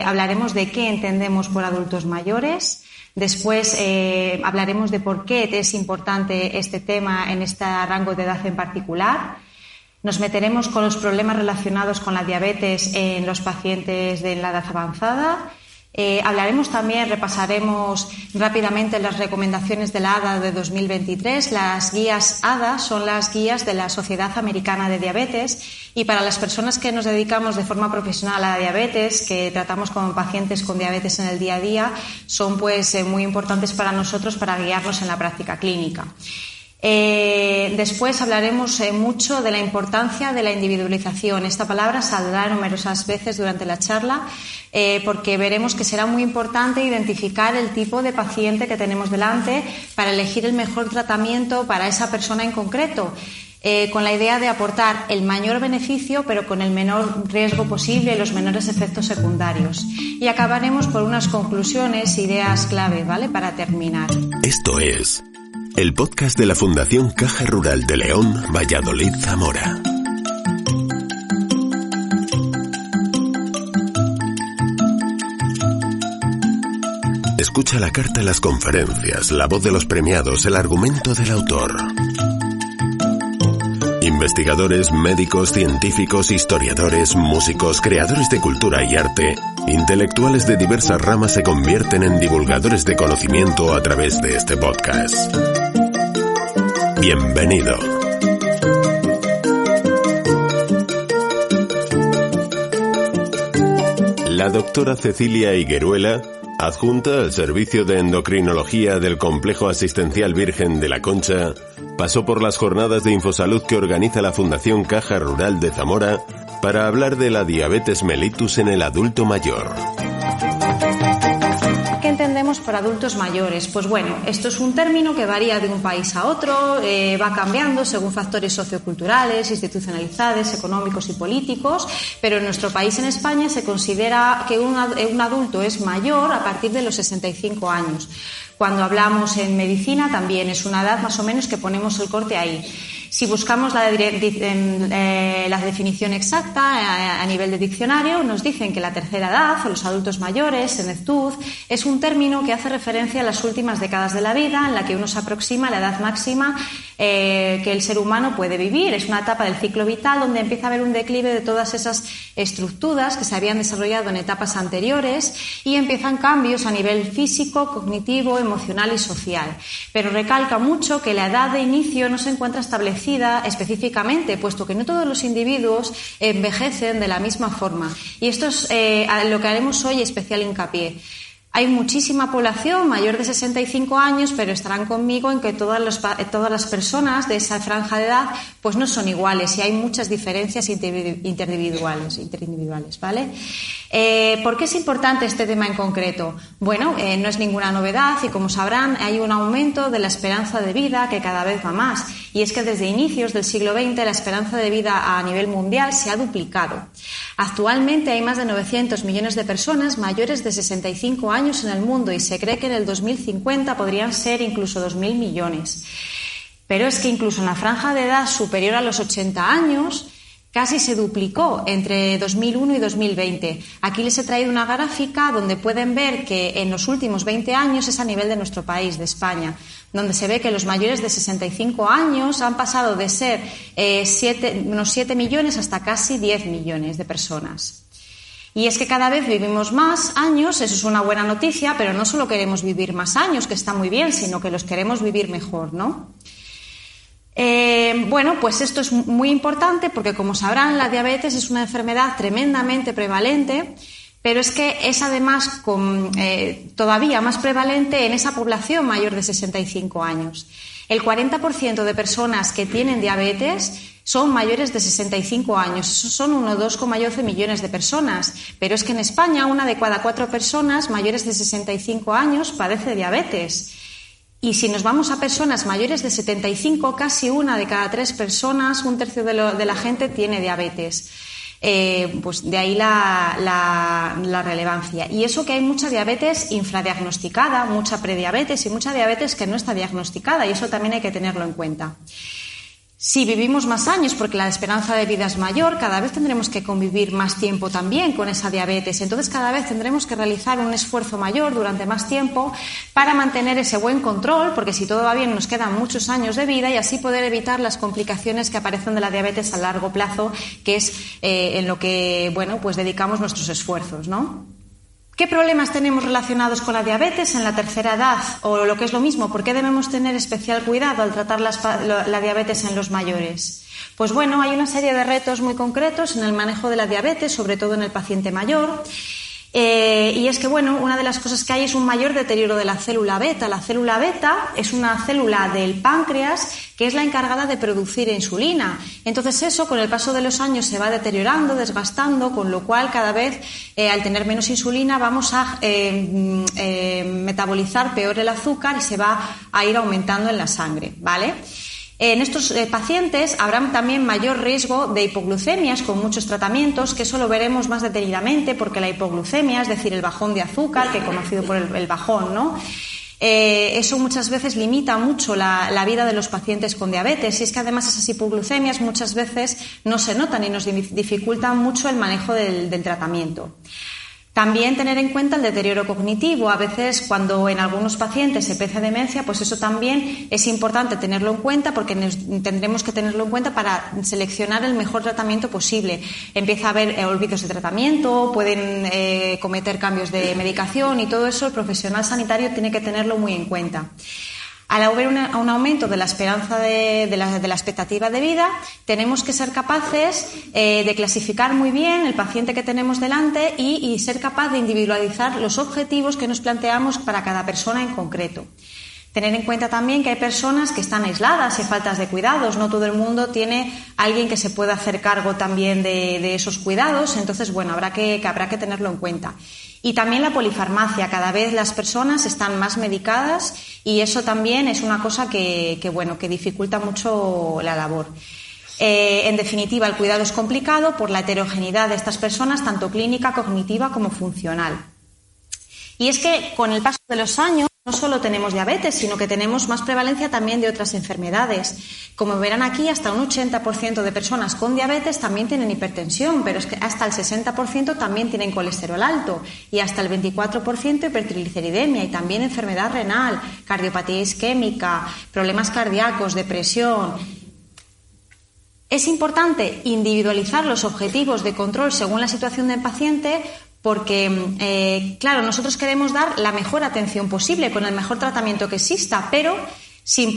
Hablaremos de qué entendemos por adultos mayores. Después hablaremos de por qué es importante este tema en este rango de edad en particular. Nos meteremos con los problemas relacionados con la diabetes en los pacientes de la edad avanzada. Hablaremos también, repasaremos rápidamente las recomendaciones de la ADA de 2023. Las guías ADA son las guías de la Sociedad Americana de Diabetes y para las personas que nos dedicamos de forma profesional a la diabetes, que tratamos con pacientes con diabetes en el día a día, son muy importantes para nosotros para guiarnos en la práctica clínica. Después hablaremos mucho de la importancia de la individualización. Esta palabra saldrá numerosas veces durante la charla porque veremos que será muy importante identificar el tipo de paciente que tenemos delante para elegir el mejor tratamiento para esa persona en concreto, con la idea de aportar el mayor beneficio pero con el menor riesgo posible y los menores efectos secundarios. Y acabaremos por unas conclusiones, ideas clave, ¿vale? Para terminar. Esto es el podcast de la Fundación Caja Rural de León, Valladolid, Zamora. Escucha la carta, las conferencias, la voz de los premiados, el argumento del autor. Investigadores, médicos, científicos, historiadores, músicos, creadores de cultura y arte, intelectuales de diversas ramas se convierten en divulgadores de conocimiento a través de este podcast. Bienvenido. La doctora Cecilia Higueruela, adjunta al Servicio de Endocrinología del Complejo Asistencial Virgen de la Concha, pasó por las jornadas de Infosalud que organiza la Fundación Caja Rural de Zamora para hablar de la diabetes mellitus en el adulto mayor. ¿Qué entendemos por adultos mayores? Pues bueno, esto es un término que varía de un país a otro, va cambiando según factores socioculturales, institucionalizados, económicos y políticos, pero en nuestro país, en España, se considera que un adulto es mayor a partir de los 65 años. Cuando hablamos en medicina también es una edad más o menos que ponemos el corte ahí. Si buscamos la definición exacta a nivel de diccionario, nos dicen que la tercera edad o los adultos mayores, senectud, es un término que hace referencia a las últimas décadas de la vida en la que uno se aproxima a la edad máxima que el ser humano puede vivir. Es una etapa del ciclo vital donde empieza a haber un declive de todas esas estructuras que se habían desarrollado en etapas anteriores y empiezan cambios a nivel físico, cognitivo, emocional y social. Pero recalca mucho que la edad de inicio no se encuentra establecida específicamente, puesto que no todos los individuos envejecen de la misma forma. Y esto es lo que haremos hoy especial hincapié. Hay muchísima población mayor de 65 años, pero estarán conmigo en que todas las personas de esa franja de edad pues no son iguales y hay muchas diferencias interindividuales, ¿vale? ¿Por qué es importante este tema en concreto? Bueno, no es ninguna novedad y como sabrán hay un aumento de la esperanza de vida que cada vez va más y es que desde inicios del siglo XX la esperanza de vida a nivel mundial se ha duplicado. Actualmente hay más de 900 millones de personas mayores de 65 años en el mundo y se cree que en el 2050 podrían ser incluso 2.000 millones. Pero es que incluso en la franja de edad superior a los 80 años casi se duplicó entre 2001 y 2020. Aquí les he traído una gráfica donde pueden ver que en los últimos 20 años es a nivel de nuestro país, de España, donde se ve que los mayores de 65 años han pasado de ser unos 7 millones hasta casi 10 millones de personas. Y es que cada vez vivimos más años, eso es una buena noticia, pero no solo queremos vivir más años, que está muy bien, sino que los queremos vivir mejor, ¿no? Bueno, pues esto es muy importante porque, como sabrán, la diabetes es una enfermedad tremendamente prevalente, pero es que es además todavía más prevalente en esa población mayor de 65 años. El 40% de personas que tienen diabetes son mayores de 65 años. Esos son unos 2,11 millones de personas. Pero es que en España una de cada 4 personas mayores de 65 años padece diabetes. Y si nos vamos a personas mayores de 75, casi una de cada 3 personas, un tercio de la gente tiene diabetes. Pues de ahí la relevancia. Y eso que hay mucha diabetes infradiagnosticada, mucha prediabetes y mucha diabetes que no está diagnosticada, y eso también hay que tenerlo en cuenta. Si vivimos más años, porque la esperanza de vida es mayor, cada vez tendremos que convivir más tiempo también con esa diabetes. Entonces, cada vez tendremos que realizar un esfuerzo mayor durante más tiempo para mantener ese buen control, porque si todo va bien nos quedan muchos años de vida y así poder evitar las complicaciones que aparecen de la diabetes a largo plazo, que es en lo que, pues dedicamos nuestros esfuerzos, ¿no? ¿Qué problemas tenemos relacionados con la diabetes en la tercera edad? O lo que es lo mismo, ¿por qué debemos tener especial cuidado al tratar la diabetes en los mayores? Pues bueno, hay una serie de retos muy concretos en el manejo de la diabetes, sobre todo en el paciente mayor. Y es que, una de las cosas que hay es un mayor deterioro de la célula beta. La célula beta es una célula del páncreas que es la encargada de producir insulina. Entonces eso, con el paso de los años, se va deteriorando, desgastando, con lo cual cada vez, al tener menos insulina, vamos a metabolizar peor el azúcar y se va a ir aumentando en la sangre, ¿vale? En estos pacientes habrá también mayor riesgo de hipoglucemias con muchos tratamientos, que eso lo veremos más detenidamente porque la hipoglucemia, es decir, el bajón de azúcar, que conocido por el bajón, ¿no? Eso muchas veces limita mucho la vida de los pacientes con diabetes y es que además esas hipoglucemias muchas veces no se notan y nos dificultan mucho el manejo del tratamiento. También tener en cuenta el deterioro cognitivo. A veces cuando en algunos pacientes se empieza demencia, pues eso también es importante tenerlo en cuenta porque tendremos que tenerlo en cuenta para seleccionar el mejor tratamiento posible. Empieza a haber olvidos de tratamiento, pueden cometer cambios de medicación y todo eso el profesional sanitario tiene que tenerlo muy en cuenta. Al haber un aumento de la esperanza de la expectativa de vida, tenemos que ser capaces de clasificar muy bien el paciente que tenemos delante y ser capaz de individualizar los objetivos que nos planteamos para cada persona en concreto. Tener en cuenta también que hay personas que están aisladas y faltas de cuidados. No todo el mundo tiene alguien que se pueda hacer cargo también de esos cuidados. Entonces, habrá que tenerlo en cuenta. Y también la polifarmacia. Cada vez las personas están más medicadas y eso también es una cosa que dificulta mucho la labor. En definitiva, el cuidado es complicado por la heterogeneidad de estas personas, tanto clínica, cognitiva como funcional. Y es que con el paso de los años no solo tenemos diabetes, sino que tenemos más prevalencia también de otras enfermedades. Como verán aquí, hasta un 80% de personas con diabetes también tienen hipertensión, pero es que hasta el 60% también tienen colesterol alto y hasta el 24% hipertrigliceridemia y también enfermedad renal, cardiopatía isquémica, problemas cardíacos, depresión. Es importante individualizar los objetivos de control según la situación del paciente porque, claro, nosotros queremos dar la mejor atención posible con el mejor tratamiento que exista, pero sin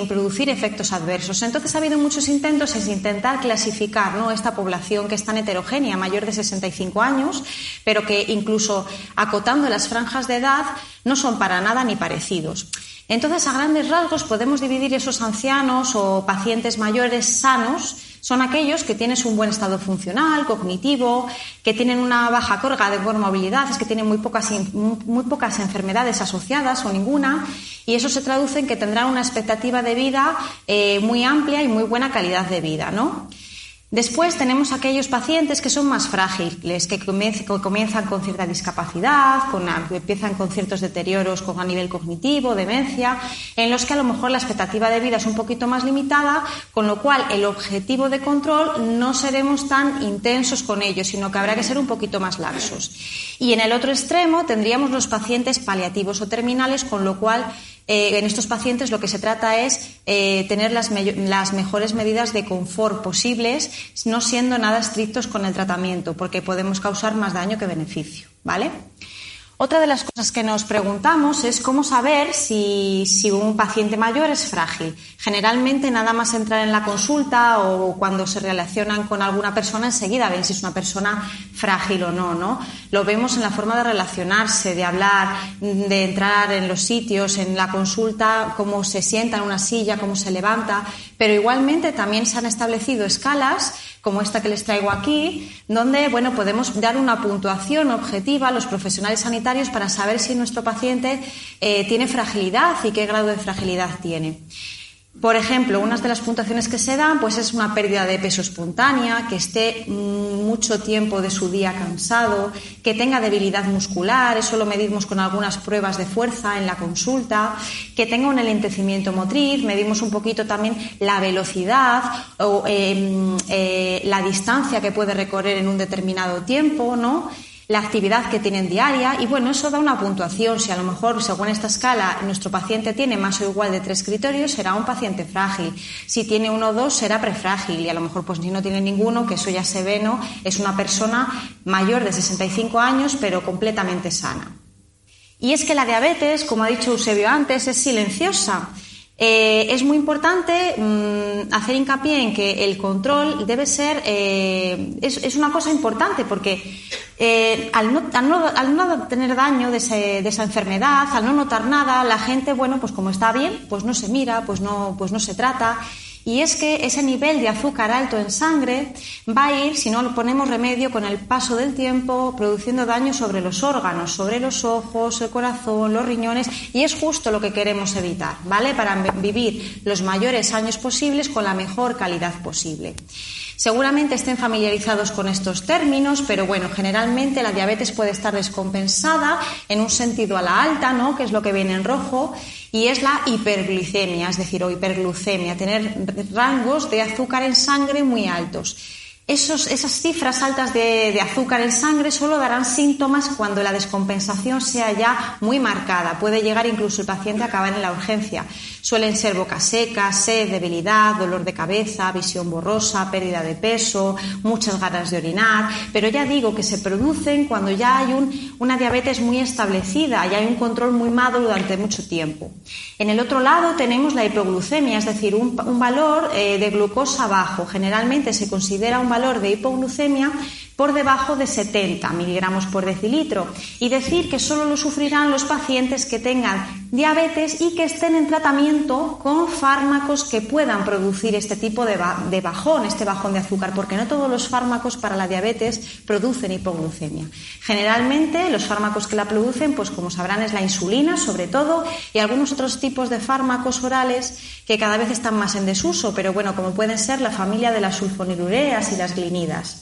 producir efectos adversos. Entonces ha habido muchos intentos en intentar clasificar, ¿no?, esta población que es tan heterogénea, mayor de 65 años, pero que incluso acotando las franjas de edad no son para nada ni parecidos. Entonces, a grandes rasgos, podemos dividir esos ancianos o pacientes mayores sanos. Son aquellos que tienen un buen estado funcional, cognitivo, que tienen una baja carga de comorbilidad, es que tienen muy pocas enfermedades asociadas o ninguna, y eso se traduce en que tendrán una expectativa de vida muy amplia y muy buena calidad de vida, ¿no? Después tenemos aquellos pacientes que son más frágiles, que comienzan con cierta discapacidad, empiezan con ciertos deterioros a nivel cognitivo, demencia, en los que a lo mejor la expectativa de vida es un poquito más limitada, con lo cual el objetivo de control no seremos tan intensos con ellos, sino que habrá que ser un poquito más laxos. Y en el otro extremo tendríamos los pacientes paliativos o terminales, con lo cual en estos pacientes lo que se trata es tener las mejores medidas de confort posibles, no siendo nada estrictos con el tratamiento, porque podemos causar más daño que beneficio, ¿vale? Otra de las cosas que nos preguntamos es cómo saber si un paciente mayor es frágil. Generalmente nada más entrar en la consulta o cuando se relacionan con alguna persona enseguida ven si es una persona frágil o no, ¿no? Lo vemos en la forma de relacionarse, de hablar, de entrar en los sitios, en la consulta, cómo se sienta en una silla, cómo se levanta, pero igualmente también se han establecido escalas como esta que les traigo aquí, donde podemos dar una puntuación objetiva a los profesionales sanitarios para saber si nuestro paciente tiene fragilidad y qué grado de fragilidad tiene. Por ejemplo, una de las puntuaciones que se dan pues es una pérdida de peso espontánea, que esté mucho tiempo de su día cansado, que tenga debilidad muscular, eso lo medimos con algunas pruebas de fuerza en la consulta, que tenga un enlentecimiento motriz, medimos un poquito también la velocidad o la distancia que puede recorrer en un determinado tiempo, ¿no? La actividad que tienen diaria y bueno, eso da una puntuación. Si a lo mejor según esta escala nuestro paciente tiene más o igual de 3 criterios, será un paciente frágil. Si tiene 1 o 2 será prefrágil y a lo mejor pues si no tiene ninguno, que eso ya se ve, ¿no? Es una persona mayor de 65 años pero completamente sana. Y es que la diabetes, como ha dicho Eusebio antes, es silenciosa. Es muy importante hacer hincapié en que el control debe ser, es una cosa importante porque al no tener daño de esa enfermedad, al no notar nada, la gente, bueno, pues como está bien, pues no se mira, pues no se trata. Y es que ese nivel de azúcar alto en sangre va a ir, si no le ponemos remedio, con el paso del tiempo, produciendo daño sobre los órganos, sobre los ojos, el corazón, los riñones, y es justo lo que queremos evitar, ¿vale? Para vivir los mayores años posibles con la mejor calidad posible. Seguramente estén familiarizados con estos términos, pero bueno, generalmente la diabetes puede estar descompensada en un sentido a la alta, ¿no? Que es lo que viene en rojo, y es la hiperglicemia, es decir, o hiperglucemia, tener rangos de azúcar en sangre muy altos. Esas cifras altas de azúcar en sangre solo darán síntomas cuando la descompensación sea ya muy marcada. Puede llegar incluso el paciente a acabar en la urgencia. Suelen ser boca seca, sed, debilidad, dolor de cabeza, visión borrosa, pérdida de peso, muchas ganas de orinar, pero ya digo que se producen cuando ya hay una diabetes muy establecida y hay un control muy malo durante mucho tiempo. En el otro lado tenemos la hipoglucemia, es decir, un valor de glucosa bajo. Generalmente se considera un valor de hipoglucemia por debajo de 70 miligramos por decilitro y decir que solo lo sufrirán los pacientes que tengan diabetes y que estén en tratamiento con fármacos que puedan producir este tipo de bajón, este bajón de azúcar, porque no todos los fármacos para la diabetes producen hipoglucemia. Generalmente los fármacos que la producen, pues como sabrán, es la insulina sobre todo y algunos otros tipos de fármacos orales que cada vez están más en desuso, pero bueno, como pueden ser la familia de las sulfonilureas y las glinidas.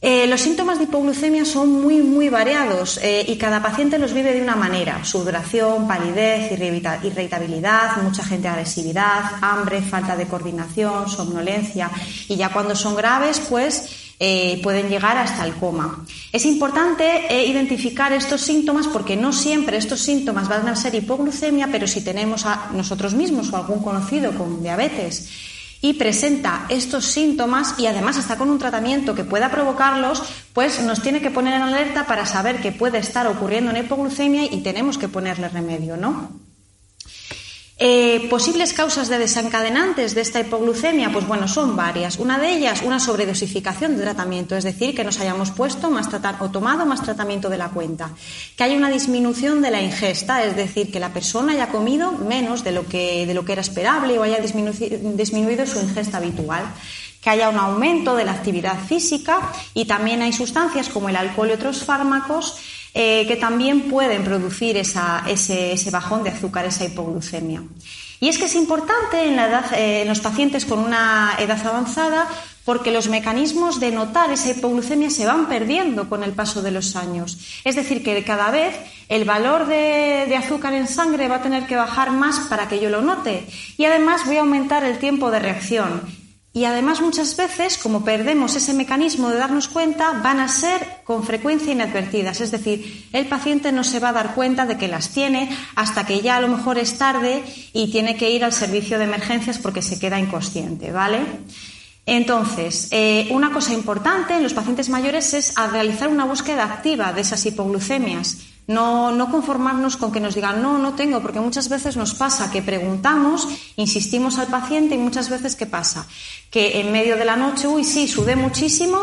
Los síntomas de hipoglucemia son muy variados y cada paciente los vive de una manera. Sudoración, palidez, irritabilidad, mucha gente agresividad, hambre, falta de coordinación, somnolencia y ya cuando son graves pues pueden llegar hasta el coma. Es importante identificar estos síntomas porque no siempre estos síntomas van a ser hipoglucemia, pero si tenemos a nosotros mismos o algún conocido con diabetes y presenta estos síntomas y además está con un tratamiento que pueda provocarlos, pues nos tiene que poner en alerta para saber que puede estar ocurriendo una hipoglucemia y tenemos que ponerle remedio, ¿no? Posibles causas de desencadenantes de esta hipoglucemia, pues bueno, son varias. Una de ellas, una sobredosificación de tratamiento, es decir, que nos hayamos puesto o tomado más tratamiento de la cuenta. Que haya una disminución de la ingesta, es decir, que la persona haya comido menos de lo que era esperable o haya disminuido su ingesta habitual. Que haya un aumento de la actividad física y también hay sustancias como el alcohol y otros fármacos que también pueden producir ese bajón de azúcar, esa hipoglucemia. Y es que es importante en los pacientes con una edad avanzada porque los mecanismos de notar esa hipoglucemia se van perdiendo con el paso de los años. Es decir, que cada vez el valor de azúcar en sangre va a tener que bajar más para que yo lo note y además voy a aumentar el tiempo de reacción. Y además muchas veces, como perdemos ese mecanismo de darnos cuenta, van a ser con frecuencia inadvertidas. Es decir, el paciente no se va a dar cuenta de que las tiene hasta que ya a lo mejor es tarde y tiene que ir al servicio de emergencias porque se queda inconsciente, ¿vale? Entonces, una cosa importante en los pacientes mayores es realizar una búsqueda activa de esas hipoglucemias. No conformarnos con que nos digan no tengo, porque muchas veces nos pasa que preguntamos, insistimos al paciente y muchas veces ¿qué pasa? Que en medio de la noche, sí, sudé muchísimo,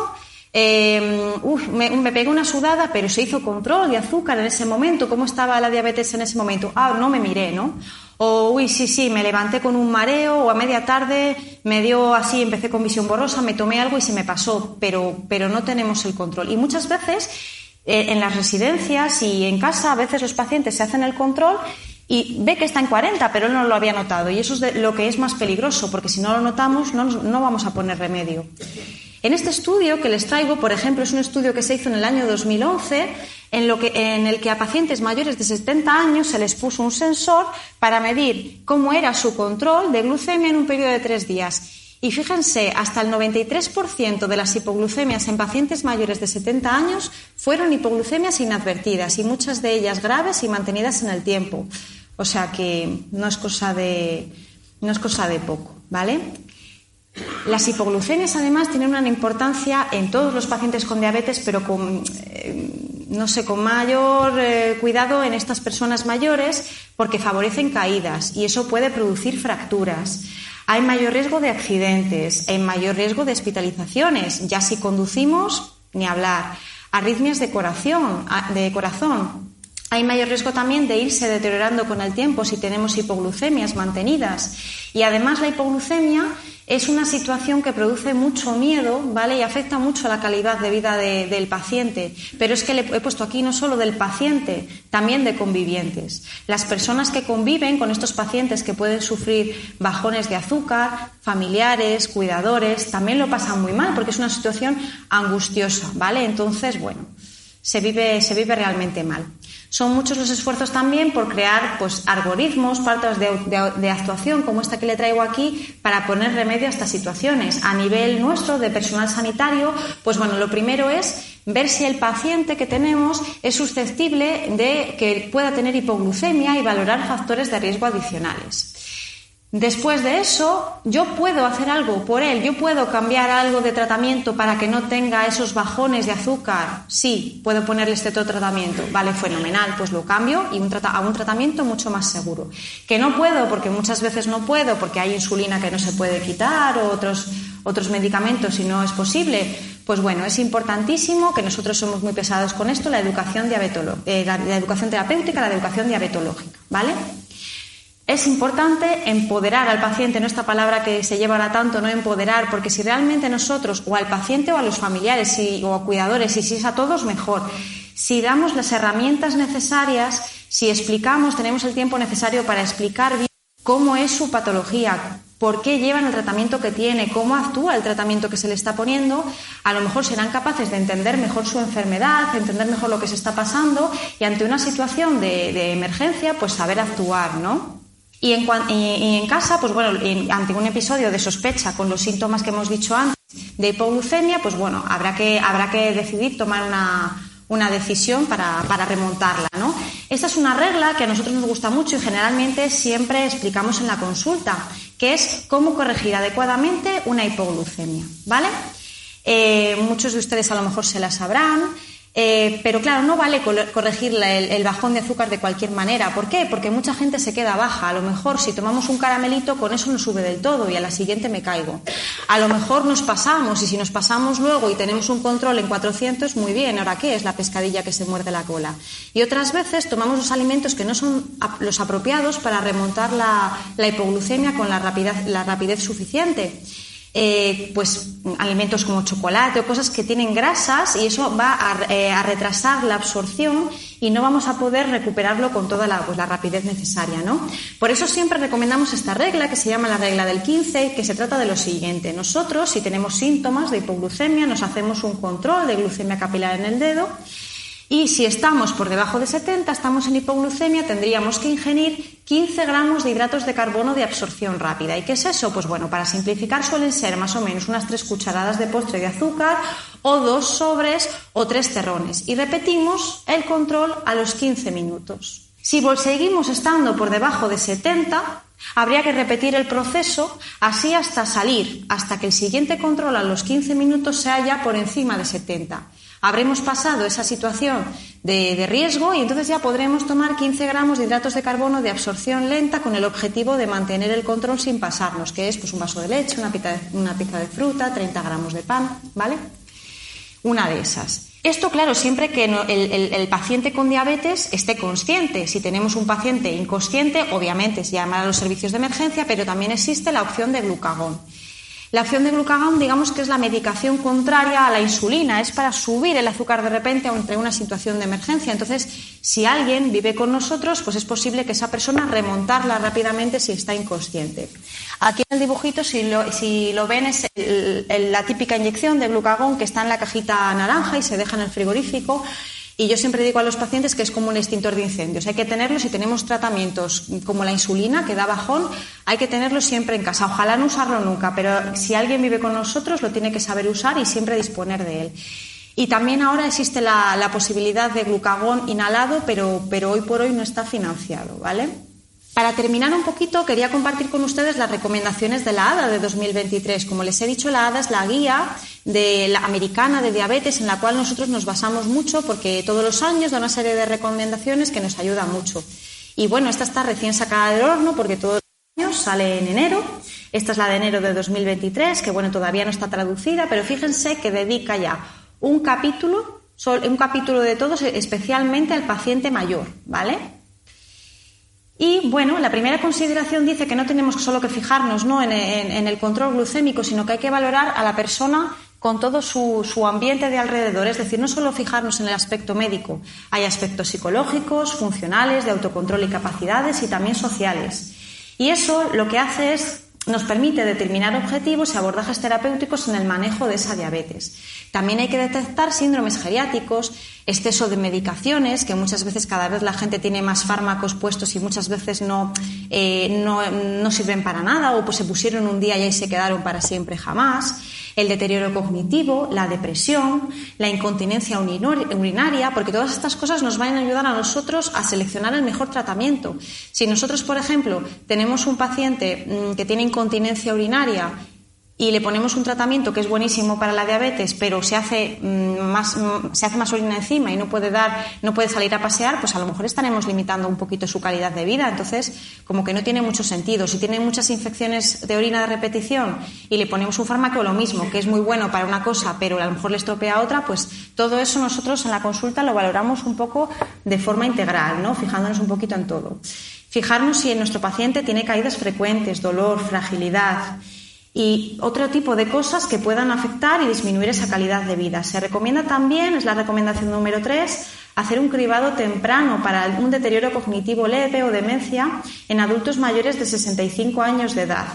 me pegué una sudada, pero se hizo control de azúcar en ese momento, ¿cómo estaba la diabetes en ese momento? No me miré, ¿no? O sí, me levanté con un mareo o a media tarde me dio así, empecé con visión borrosa, me tomé algo y se me pasó, pero no tenemos el control. Y muchas veces en las residencias y en casa a veces los pacientes se hacen el control y ve que está en 40, pero él no lo había notado. Y eso es lo que es más peligroso, porque si no lo notamos no vamos a poner remedio. En este estudio que les traigo, por ejemplo, es un estudio que se hizo en el año 2011, en el que a pacientes mayores de 70 años se les puso un sensor para medir cómo era su control de glucemia en un periodo de 3 días. Y fíjense, hasta el 93% de las hipoglucemias en pacientes mayores de 70 años fueron hipoglucemias inadvertidas y muchas de ellas graves y mantenidas en el tiempo. O sea que no es cosa de poco, ¿vale? Las hipoglucemias además tienen una importancia en todos los pacientes con diabetes, pero con mayor cuidado en estas personas mayores porque favorecen caídas y eso puede producir fracturas. Hay mayor riesgo de accidentes, hay mayor riesgo de hospitalizaciones, ya si conducimos, ni hablar. Arritmias de corazón. Hay mayor riesgo también de irse deteriorando con el tiempo si tenemos hipoglucemias mantenidas. Y además la hipoglucemia es una situación que produce mucho miedo, ¿vale? Y afecta mucho a la calidad de vida del paciente. Pero es que le he puesto aquí no solo del paciente, también de convivientes. Las personas que conviven con estos pacientes que pueden sufrir bajones de azúcar, familiares, cuidadores, también lo pasan muy mal porque es una situación angustiosa, ¿vale? Entonces, bueno, se vive realmente mal. Son muchos los esfuerzos también por crear algoritmos, pautas de actuación como esta que le traigo aquí para poner remedio a estas situaciones. A nivel nuestro, de personal sanitario, lo primero es ver si el paciente que tenemos es susceptible de que pueda tener hipoglucemia y valorar factores de riesgo adicionales. Después de eso, yo puedo hacer algo por él, yo puedo cambiar algo de tratamiento para que no tenga esos bajones de azúcar. Sí, puedo ponerle este otro tratamiento. Vale, fenomenal, pues lo cambio y a un tratamiento mucho más seguro. Que no puedo, porque muchas veces no puedo, porque hay insulina que no se puede quitar o otros medicamentos y no es posible. Pues bueno, es importantísimo, que nosotros somos muy pesados con esto, la educación terapéutica, la educación diabetológica, ¿vale? Es importante empoderar al paciente, no esta palabra que se lleva ahora tanto, no empoderar, porque si realmente nosotros, o al paciente o a los familiares o a cuidadores, y si es a todos, mejor. Si damos las herramientas necesarias, si explicamos, tenemos el tiempo necesario para explicar bien cómo es su patología, por qué llevan el tratamiento que tiene, cómo actúa el tratamiento que se le está poniendo, a lo mejor serán capaces de entender mejor su enfermedad, de entender mejor lo que se está pasando y ante una situación de emergencia, pues saber actuar, ¿no? Y en casa, ante un episodio de sospecha con los síntomas que hemos dicho antes de hipoglucemia, habrá que decidir tomar una decisión para remontarla, ¿no? Esta es una regla que a nosotros nos gusta mucho y generalmente siempre explicamos en la consulta, que es cómo corregir adecuadamente una hipoglucemia, ¿vale? Muchos de ustedes a lo mejor se la sabrán. Pero claro, no vale corregir el bajón de azúcar de cualquier manera. ¿Por qué? Porque mucha gente se queda baja. A lo mejor si tomamos un caramelito con eso no sube del todo y a la siguiente me caigo. A lo mejor nos pasamos y si nos pasamos luego y tenemos un control en 400, muy bien, ¿ahora qué? Es la pescadilla que se muerde la cola. Y otras veces tomamos los alimentos que no son los apropiados para remontar la hipoglucemia con la rapidez suficiente. Alimentos como chocolate o cosas que tienen grasas y eso va a retrasar la absorción y no vamos a poder recuperarlo con toda la rapidez necesaria, ¿no? Por eso siempre recomendamos esta regla que se llama la regla del 15, que se trata de lo siguiente. Nosotros, si tenemos síntomas de hipoglucemia, nos hacemos un control de glucemia capilar en el dedo. Y si estamos por debajo de 70, estamos en hipoglucemia, tendríamos que ingerir 15 gramos de hidratos de carbono de absorción rápida. ¿Y qué es eso? Para simplificar suelen ser más o menos unas 3 cucharadas de postre de azúcar o 2 sobres o 3 terrones. Y repetimos el control a los 15 minutos. Si seguimos estando por debajo de 70, habría que repetir el proceso así hasta salir, hasta que el siguiente control a los 15 minutos sea ya por encima de 70. Habremos pasado esa situación de riesgo y entonces ya podremos tomar 15 gramos de hidratos de carbono de absorción lenta con el objetivo de mantener el control sin pasarnos, que es un vaso de leche, una pieza de fruta, 30 gramos de pan, ¿vale? Una de esas. Esto, claro, siempre que el paciente con diabetes esté consciente. Si tenemos un paciente inconsciente, obviamente se llamará a los servicios de emergencia, pero también existe la opción de glucagón. La opción de glucagón, digamos que es la medicación contraria a la insulina, es para subir el azúcar de repente ante una situación de emergencia. Entonces, Si alguien vive con nosotros, pues es posible que esa persona remontarla rápidamente si está inconsciente. Aquí en el dibujito, si lo ven, es la típica inyección de glucagón que está en la cajita naranja y se deja en el frigorífico. Y yo siempre digo a los pacientes que es como un extintor de incendios. Hay que tenerlo, si tenemos tratamientos como la insulina, que da bajón, hay que tenerlo siempre en casa. Ojalá no usarlo nunca, pero si alguien vive con nosotros lo tiene que saber usar y siempre disponer de él. Y también ahora existe la posibilidad de glucagón inhalado, pero hoy por hoy no está financiado, ¿vale? Para terminar un poquito, quería compartir con ustedes las recomendaciones de la ADA de 2023. Como les he dicho, la ADA es la guía de la americana de diabetes en la cual nosotros nos basamos mucho porque todos los años da una serie de recomendaciones que nos ayudan mucho. Y bueno, esta está recién sacada del horno porque todos los años sale en enero. Esta es la de enero de 2023, que bueno, todavía no está traducida, pero fíjense que dedica ya un capítulo de todos especialmente al paciente mayor, ¿vale? Y bueno, la primera consideración dice que no tenemos solo que fijarnos, ¿no?, en el control glucémico, sino que hay que valorar a la persona con todo su ambiente de alrededor. Es decir, no solo fijarnos en el aspecto médico, hay aspectos psicológicos, funcionales, de autocontrol y capacidades y también sociales. Y eso lo que hace es nos permite determinar objetivos y abordajes terapéuticos en el manejo de esa diabetes. También hay que detectar síndromes geriátricos, exceso de medicaciones, que muchas veces cada vez la gente tiene más fármacos puestos y muchas veces no sirven para nada o pues se pusieron un día y ahí se quedaron para siempre jamás. El deterioro cognitivo, la depresión, la incontinencia urinaria, porque todas estas cosas nos van a ayudar a nosotros a seleccionar el mejor tratamiento. Si nosotros, por ejemplo, tenemos un paciente que tiene incontinencia urinaria y le ponemos un tratamiento que es buenísimo para la diabetes, pero se hace más orina encima y no puede salir a pasear, pues a lo mejor estaremos limitando un poquito su calidad de vida. Entonces, como que no tiene mucho sentido. Si tiene muchas infecciones de orina de repetición y le ponemos un fármaco, lo mismo, que es muy bueno para una cosa, pero a lo mejor le estropea otra, pues todo eso nosotros en la consulta lo valoramos un poco de forma integral, ¿no?, fijándonos un poquito en todo. Fijarnos si nuestro paciente tiene caídas frecuentes, dolor, fragilidad y otro tipo de cosas que puedan afectar y disminuir esa calidad de vida. Se recomienda también, es la recomendación número 3, hacer un cribado temprano para un deterioro cognitivo leve o demencia en adultos mayores de 65 años de edad.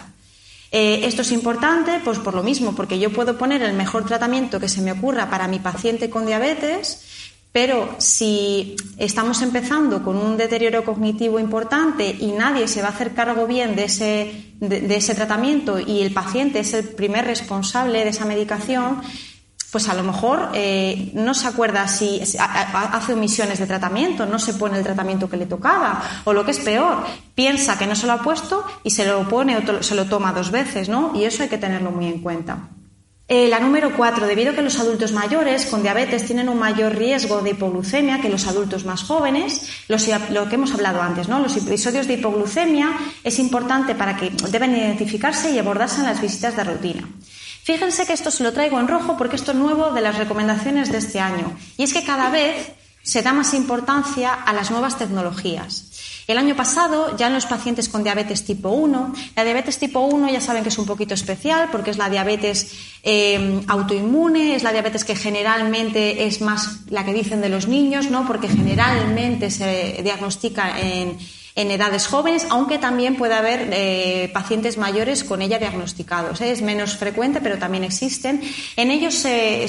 Esto es importante pues por lo mismo, porque yo puedo poner el mejor tratamiento que se me ocurra para mi paciente con diabetes, pero si estamos empezando con un deterioro cognitivo importante y nadie se va a hacer cargo bien de ese tratamiento y el paciente es el primer responsable de esa medicación, pues a lo mejor no se acuerda si hace omisiones de tratamiento, no se pone el tratamiento que le tocaba, o lo que es peor, piensa que no se lo ha puesto y se lo pone o se lo toma 2 veces, ¿no? Y eso hay que tenerlo muy en cuenta. La número 4, debido a que los adultos mayores con diabetes tienen un mayor riesgo de hipoglucemia que los adultos más jóvenes, lo que hemos hablado antes, ¿no? Los episodios de hipoglucemia es importante para que deben identificarse y abordarse en las visitas de rutina. Fíjense que esto se lo traigo en rojo porque esto es nuevo de las recomendaciones de este año, y es que cada vez se da más importancia a las nuevas tecnologías. El año pasado, ya en los pacientes con diabetes tipo 1, la diabetes tipo 1 ya saben que es un poquito especial porque es la diabetes autoinmune, es la diabetes que generalmente es más la que dicen de los niños, ¿no?, porque generalmente se diagnostica en edades jóvenes, aunque también puede haber pacientes mayores con ella diagnosticados. Es menos frecuente, pero también existen. En ellos se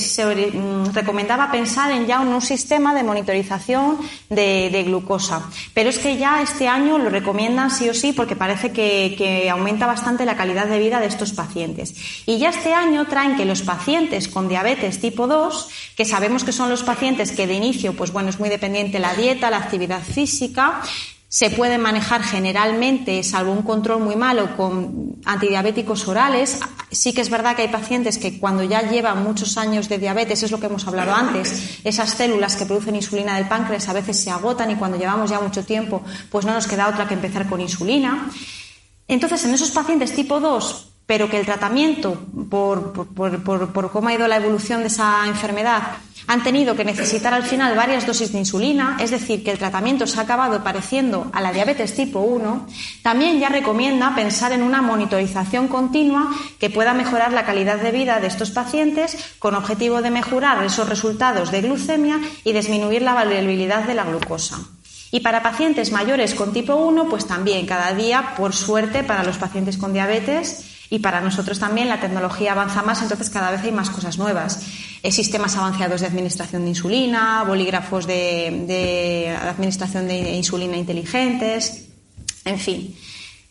recomendaba pensar en ya un sistema de monitorización de glucosa. Pero es que ya este año lo recomiendan sí o sí porque parece que aumenta bastante la calidad de vida de estos pacientes. Y ya este año traen que los pacientes con diabetes tipo 2, que sabemos que son los pacientes que de inicio, pues bueno, es muy dependiente la dieta, la actividad física, se pueden manejar generalmente, salvo un control muy malo, con antidiabéticos orales. Sí que es verdad que hay pacientes que cuando ya llevan muchos años de diabetes, es lo que hemos hablado antes, esas células que producen insulina del páncreas a veces se agotan y cuando llevamos ya mucho tiempo, pues no nos queda otra que empezar con insulina. Entonces, en esos pacientes tipo 2, pero que el tratamiento por cómo ha ido la evolución de esa enfermedad han tenido que necesitar al final varias dosis de insulina, es decir, que el tratamiento se ha acabado pareciendo a la diabetes tipo 1, también ya recomienda pensar en una monitorización continua que pueda mejorar la calidad de vida de estos pacientes con objetivo de mejorar esos resultados de glucemia y disminuir la variabilidad de la glucosa. Y para pacientes mayores con tipo 1, pues también cada día, por suerte, para los pacientes con diabetes y para nosotros también la tecnología avanza más, entonces cada vez hay más cosas nuevas. Sistemas avanzados de administración de insulina, bolígrafos de administración de insulina inteligentes, en fin.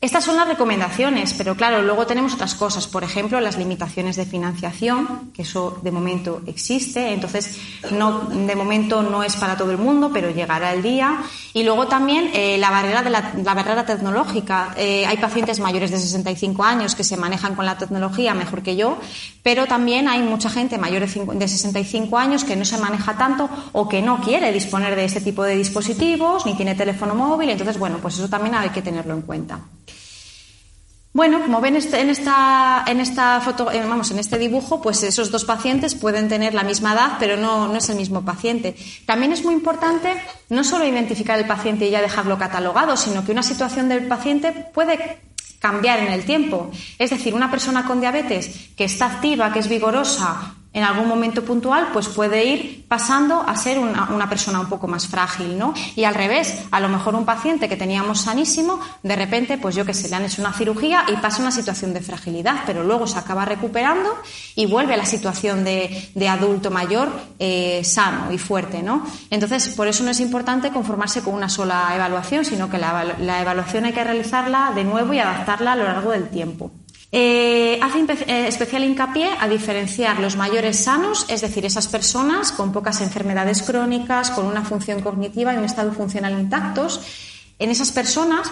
Estas son las recomendaciones, pero claro, luego tenemos otras cosas, por ejemplo, las limitaciones de financiación, que eso de momento existe, entonces de momento no es para todo el mundo, pero llegará el día. Y luego también la barrera tecnológica. Hay pacientes mayores de 65 años que se manejan con la tecnología mejor que yo, pero también hay mucha gente mayor de 65 años que no se maneja tanto o que no quiere disponer de este tipo de dispositivos, ni tiene teléfono móvil, entonces bueno, pues eso también hay que tenerlo en cuenta. Bueno, como ven en esta foto, en este dibujo, pues esos dos pacientes pueden tener la misma edad, pero no es el mismo paciente. También es muy importante no solo identificar el paciente y ya dejarlo catalogado, sino que una situación del paciente puede cambiar en el tiempo. Es decir, una persona con diabetes que está activa, que es vigorosa, en algún momento puntual, pues puede ir pasando a ser una persona un poco más frágil, ¿no? Y al revés, a lo mejor un paciente que teníamos sanísimo, de repente, pues yo que sé, le han hecho una cirugía y pasa una situación de fragilidad, pero luego se acaba recuperando y vuelve a la situación de adulto mayor sano y fuerte, ¿no? Entonces, por eso no es importante conformarse con una sola evaluación, sino que la evaluación hay que realizarla de nuevo y adaptarla a lo largo del tiempo. Hace especial hincapié a diferenciar los mayores sanos, es decir, esas personas con pocas enfermedades crónicas, con una función cognitiva y un estado funcional intactos. En esas personas,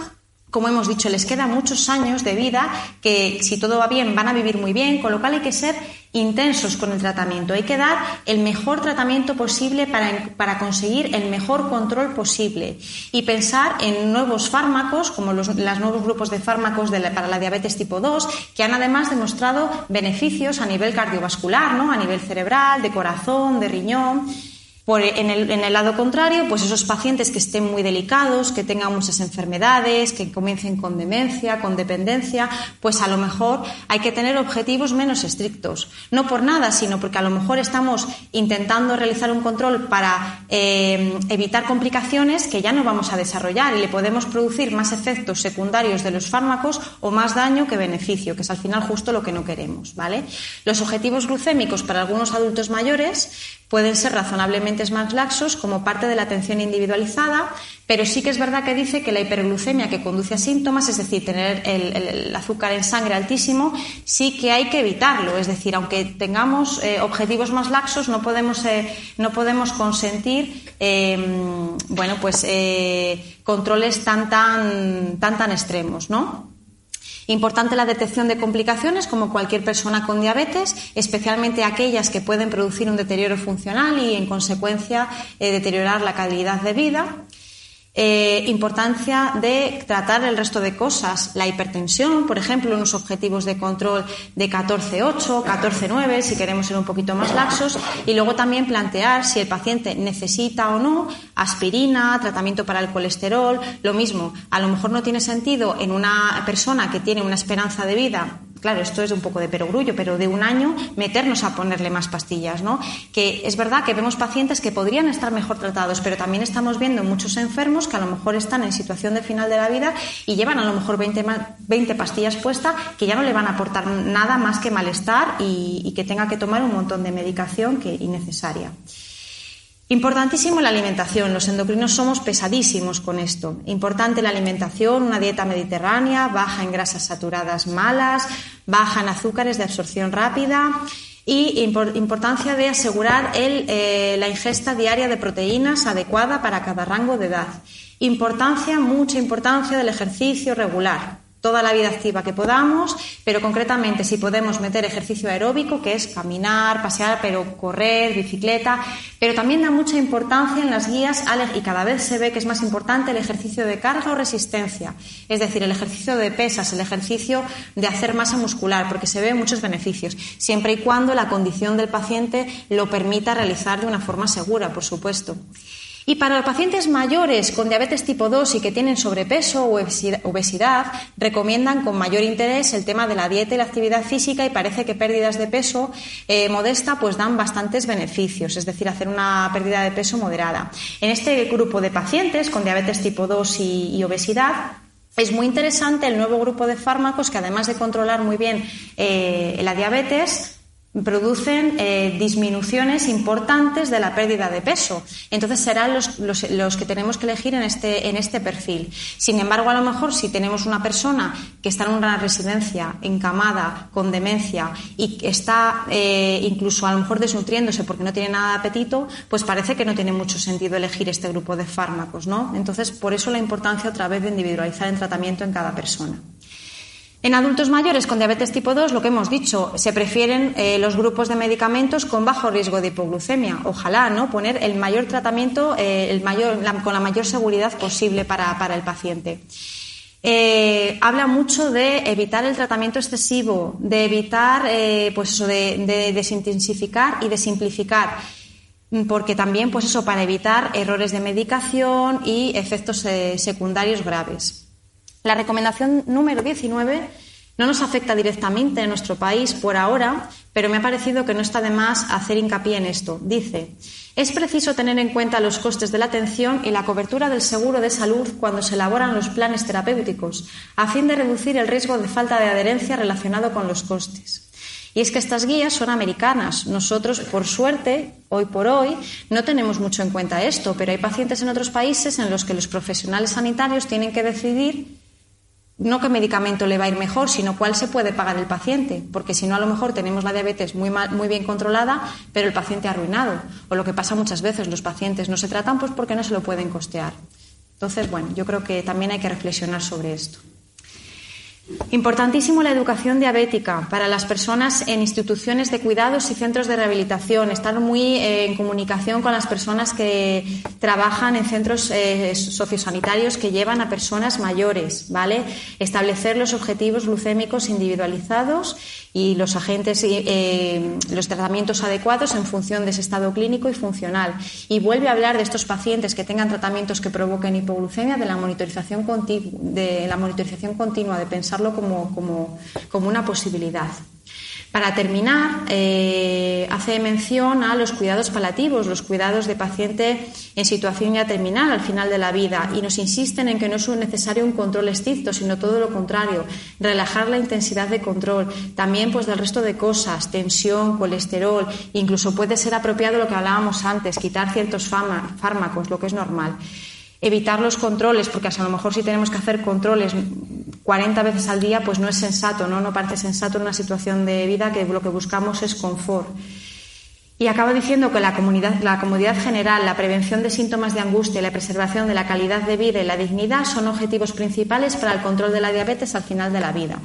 como hemos dicho, les quedan muchos años de vida que, si todo va bien, van a vivir muy bien, con lo cual hay que ser intensos con el tratamiento. Hay que dar el mejor tratamiento posible para conseguir el mejor control posible y pensar en nuevos fármacos, como los nuevos grupos de fármacos para la diabetes tipo 2, que han además demostrado beneficios a nivel cardiovascular, ¿no? A nivel cerebral, de corazón, de riñón. En el lado contrario, pues esos pacientes que estén muy delicados, que tengan muchas enfermedades, que comiencen con demencia, con dependencia, pues a lo mejor hay que tener objetivos menos estrictos. No por nada, sino porque a lo mejor estamos intentando realizar un control para evitar complicaciones que ya no vamos a desarrollar y le podemos producir más efectos secundarios de los fármacos o más daño que beneficio, que es al final justo lo que no queremos, ¿vale? Los objetivos glucémicos para algunos adultos mayores pueden ser razonablemente más laxos como parte de la atención individualizada, pero sí que es verdad que dice que la hiperglucemia que conduce a síntomas, es decir, tener el azúcar en sangre altísimo, sí que hay que evitarlo. Es decir, aunque tengamos objetivos más laxos, no podemos consentir controles tan extremos, ¿no? Importante la detección de complicaciones, como cualquier persona con diabetes, especialmente aquellas que pueden producir un deterioro funcional y, en consecuencia, deteriorar la calidad de vida. Importancia de tratar el resto de cosas, la hipertensión, por ejemplo, unos objetivos de control de 14,8, 14,9, si queremos ser un poquito más laxos, y luego también plantear si el paciente necesita o no aspirina, tratamiento para el colesterol. Lo mismo, a lo mejor no tiene sentido en una persona que tiene una esperanza de vida, claro, esto es un poco de perogrullo, pero de 1 año, meternos a ponerle más pastillas, ¿no? Que es verdad que vemos pacientes que podrían estar mejor tratados, pero también estamos viendo muchos enfermos que a lo mejor están en situación de final de la vida y llevan a lo mejor 20 pastillas puestas que ya no le van a aportar nada más que malestar y que tenga que tomar un montón de medicación innecesaria. Importantísimo la alimentación. Los endocrinos somos pesadísimos con esto. Importante la alimentación, una dieta mediterránea, baja en grasas saturadas malas, baja en azúcares de absorción rápida y importancia de asegurar la ingesta diaria de proteínas adecuada para cada rango de edad. Mucha importancia del ejercicio regular. toda la vida activa que podamos, pero concretamente si podemos meter ejercicio aeróbico, que es caminar, pasear, pero correr, bicicleta, pero también da mucha importancia en las guías y cada vez se ve que es más importante el ejercicio de carga o resistencia, es decir, el ejercicio de pesas, el ejercicio de hacer masa muscular, porque se ven muchos beneficios, siempre y cuando la condición del paciente lo permita realizar de una forma segura, por supuesto. Y para los pacientes mayores con diabetes tipo 2 y que tienen sobrepeso o obesidad, recomiendan con mayor interés el tema de la dieta y la actividad física, y parece que pérdidas de peso modesta pues dan bastantes beneficios, es decir, hacer una pérdida de peso moderada. En este grupo de pacientes con diabetes tipo 2 y obesidad, es muy interesante el nuevo grupo de fármacos que, además de controlar muy bien la diabetes, producen disminuciones importantes de la pérdida de peso. Entonces serán los que tenemos que elegir en este perfil. Sin embargo, a lo mejor si tenemos una persona que está en una residencia encamada con demencia y está incluso a lo mejor desnutriéndose porque no tiene nada de apetito, pues parece que no tiene mucho sentido elegir este grupo de fármacos, ¿no? Entonces, por eso la importancia otra vez de individualizar el tratamiento en cada persona. En adultos mayores con diabetes tipo 2, lo que hemos dicho, se prefieren los grupos de medicamentos con bajo riesgo de hipoglucemia. Ojalá, ¿no?, poner el mayor tratamiento con la mayor seguridad posible para el paciente. Habla mucho de evitar el tratamiento excesivo, de evitar de desintensificar y de simplificar, porque también para evitar errores de medicación y efectos secundarios graves. La recomendación número 19 no nos afecta directamente en nuestro país por ahora, pero me ha parecido que no está de más hacer hincapié en esto. Dice: es preciso tener en cuenta los costes de la atención y la cobertura del seguro de salud cuando se elaboran los planes terapéuticos, a fin de reducir el riesgo de falta de adherencia relacionado con los costes. Y es que estas guías son americanas. Nosotros, por suerte, hoy por hoy, no tenemos mucho en cuenta esto, pero hay pacientes en otros países en los que los profesionales sanitarios tienen que decidir no qué medicamento le va a ir mejor, sino cuál se puede pagar el paciente, porque si no, a lo mejor tenemos la diabetes muy bien controlada, pero el paciente arruinado. O lo que pasa muchas veces, los pacientes no se tratan pues porque no se lo pueden costear. Entonces, bueno, yo creo que también hay que reflexionar sobre esto. Importantísimo la educación diabética para las personas en instituciones de cuidados y centros de rehabilitación, estar muy en comunicación con las personas que trabajan en centros sociosanitarios que llevan a personas mayores, ¿vale? Establecer los objetivos glucémicos individualizados y los agentes, los tratamientos adecuados en función de ese estado clínico y funcional. Y vuelve a hablar de estos pacientes que tengan tratamientos que provoquen hipoglucemia, de la monitorización continua, de pensarlo como una posibilidad. Para terminar, hace mención a los cuidados paliativos, los cuidados de paciente en situación ya terminal al final de la vida, y nos insisten en que no es necesario un control estricto, sino todo lo contrario, relajar la intensidad de control, también pues del resto de cosas, tensión, colesterol, incluso puede ser apropiado lo que hablábamos antes, quitar ciertos fármacos, lo que es normal. Evitar los controles, porque a lo mejor si tenemos que hacer controles 40 veces al día, pues no es sensato, no parece sensato en una situación de vida que lo que buscamos es confort. Y acabo diciendo que la comodidad general, la prevención de síntomas de angustia y la preservación de la calidad de vida y la dignidad son objetivos principales para el control de la diabetes al final de la vida.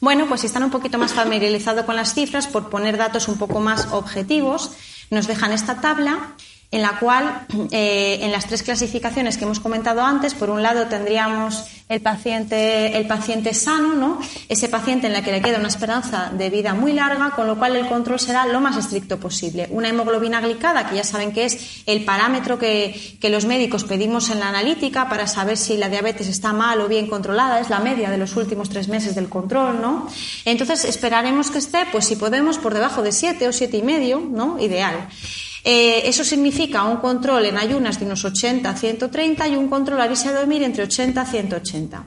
Bueno, pues si están un poquito más familiarizados con las cifras, por poner datos un poco más objetivos, nos dejan esta tabla en la cual, en las tres clasificaciones que hemos comentado antes, por un lado tendríamos el paciente sano, ¿no? Ese paciente en el que le queda una esperanza de vida muy larga, con lo cual el control será lo más estricto posible. Una hemoglobina glicada, que ya saben que es el parámetro que los médicos pedimos en la analítica para saber si la diabetes está mal o bien controlada, es la media de los últimos 3 meses del control, ¿no? Entonces esperaremos que esté, pues si podemos, por debajo de 7 o 7,5, ¿no? Ideal. Eso significa un control en ayunas de unos 80 a 130 y un control a vista de dormir entre 80 a 180.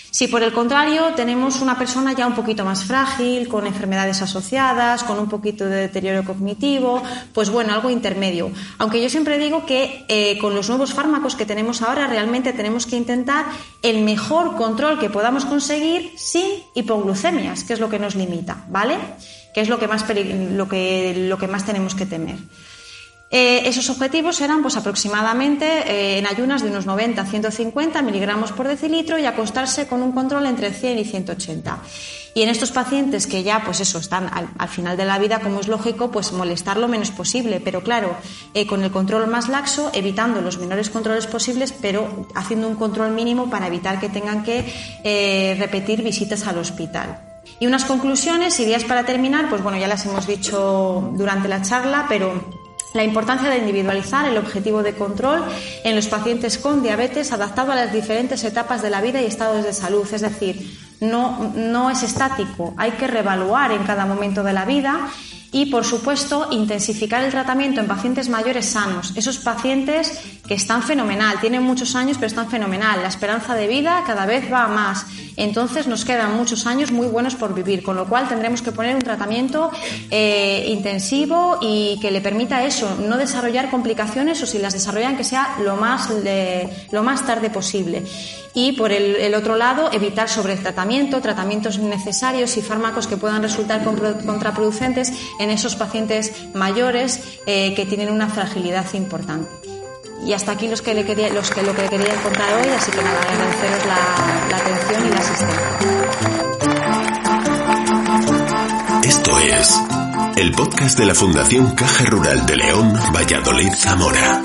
Si por el contrario tenemos una persona ya un poquito más frágil, con enfermedades asociadas, con un poquito de deterioro cognitivo, pues bueno, algo intermedio. Aunque yo siempre digo que con los nuevos fármacos que tenemos ahora realmente tenemos que intentar el mejor control que podamos conseguir sin hipoglucemias, que es lo que nos limita, ¿vale? Que es lo que más tenemos que temer. Esos objetivos eran pues aproximadamente en ayunas de unos 90 a 150 miligramos por decilitro y acostarse con un control entre 100 y 180. Y en estos pacientes que ya pues eso están al final de la vida, como es lógico, pues molestar lo menos posible, pero claro, con el control más laxo, evitando los menores controles posibles, pero haciendo un control mínimo para evitar que tengan que repetir visitas al hospital. Y unas conclusiones, ideas para terminar, pues bueno, ya las hemos dicho durante la charla, pero la importancia de individualizar el objetivo de control en los pacientes con diabetes adaptado a las diferentes etapas de la vida y estados de salud, es decir, no es estático, hay que reevaluar en cada momento de la vida y, por supuesto, intensificar el tratamiento en pacientes mayores sanos, esos pacientes que están fenomenal, tienen muchos años pero están fenomenal, la esperanza de vida cada vez va a más, entonces nos quedan muchos años muy buenos por vivir, con lo cual tendremos que poner un tratamiento intensivo y que le permita eso, no desarrollar complicaciones o si las desarrollan que sea lo más tarde posible. Y por el otro lado, evitar sobretratamiento, tratamientos innecesarios y fármacos que puedan resultar contraproducentes en esos pacientes mayores que tienen una fragilidad importante. Y hasta aquí lo que le quería contar hoy, así que nada, agradeceros la atención y la asistencia. Esto es el podcast de la Fundación Caja Rural de León, Valladolid, Zamora.